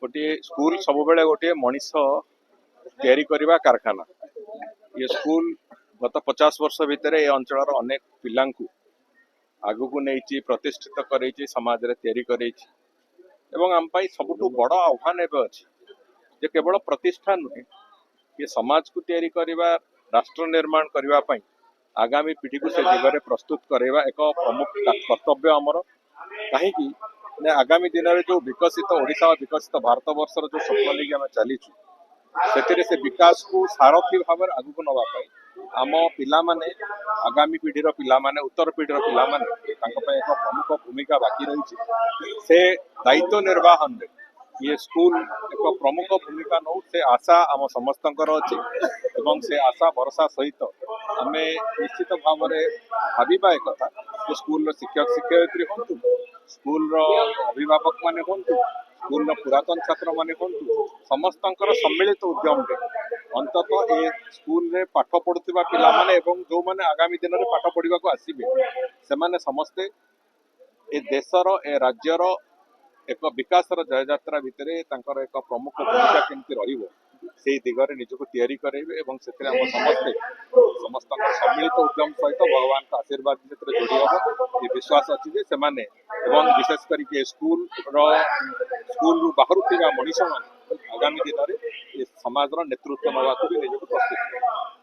गोटे स्कूल सब गोटे मनीष तैयारी करने कारखाना। ये स्कूल गत 50 वर्ष भितर ए अंचल अनेक पिला आगु को नहीं प्रतिष्ठित कर समाज रे तैयारी कर सबुठ बड़ आह्वान एवं अच्छी जे केवल प्रतिष्ठा नुहे ये समाज को तैयारी करने राष्ट्र निर्माण करने आगामी पीढ़ी को से दिगरे प्रस्तुत करवा एक प्रमुख कर्तव्य आमर कहीं आगामी दिन में जो विकसित ओडिशा और विकसित भारत वर्षर जो स्वप्न लेकिन आम चलीचु से विकास को सारथी भाव आगू को नवाई आम पिला माने आगामी पीढ़ीर पिला माने उत्तर पीढ़ीर पिला माने एक प्रमुख भूमिका बाकी रही से दायित्व निर्वाहन में ये स्कूल एक प्रमुख भूमिका नौ से आशा आम समस्त अच्छी से आशा भरोसा सहित आम निश्चित भाव में भाविबा एक कथा जो स्कूल शिक्षक शिक्षयित्री हूँ स्कूल अभिभावक माने हूँ स्कूल पुरातन छात्र माने हूँ समस्त सम्मिलित उद्यम अंततः ए स्कूल रे पाठ पढ़ुवा पिला माने एवं जो माने आगामी दिन में पाठ पढ़ा को आसबे से समस्ते ए देशर ए राज्यर एक विकास जययात्रा भितर एक प्रमुख भूमिका केमती रही दिगरे निजक तैयारी करेंगे समस्ते समस्त सम्मिलित उद्यम सहित भगवान का आशीर्वाद जोड़ी हम ये विश्वास अच्छी विशेष करके स्कूल बाहर मनीष आगामी दिन में समाज नेतृत्व नाक भी निजक प्रस्तुत